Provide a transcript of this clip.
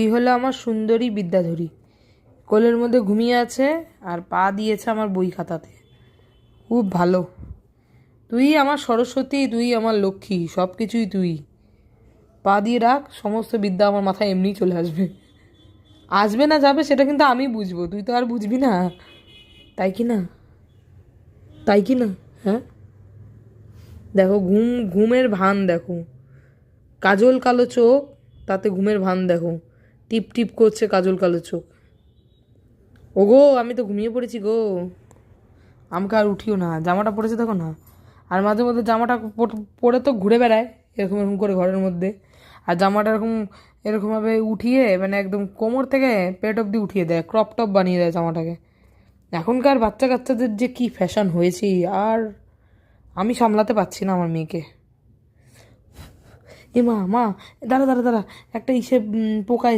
এই হলো আমার সুন্দরী বিদ্যাধরী, কোলের মধ্যে ঘুমিয়ে আছে আর পা দিয়েছে আমার বই খাতাতে। খুব ভালো। তুই আমার সরস্বতী, তুই আমার লক্ষ্মী, সব কিছুই তুই। পা দিয়ে রাখ, সমস্ত বিদ্যা আমার মাথায় এমনিই চলে আসবে। আসবে না যাবে সেটা কিন্তু আমি বুঝবো, তুই তো আর বুঝবি না। তাই কি না? তাই কি না? হ্যাঁ, দেখো ঘুমের ভান দেখো, কাজল কালো চোখ, তাতে ঘুমের ভান দেখো, টিপ টিপ করছে কাজল কালো চোখ। ওগো, আমি তো ঘুমিয়ে পড়েছি গো। আমাকে আর উঠিও না, জামাটা পরেছে দেখো না। আর মাঝে মধ্যে জামাটা পরে তো ঘুরে বেড়ায় এরকম এরকম করে ঘরের মধ্যে। আর জামাটা এরকম এরকমভাবে উঠিয়ে মানে একদম কোমর থেকে পেট অবধি উঠিয়ে দেয়, ক্রপ টপ বানিয়ে দেয় জামাটাকে। এখনকার বাচ্চা কাচ্চাদের যে কী ফ্যাশন হয়েছে, আর আমি সামলাতে পারছি না আমার মেয়েকে। এ মা, মা, দাঁড়া দাঁড়া দাঁড়া, একটা পোকা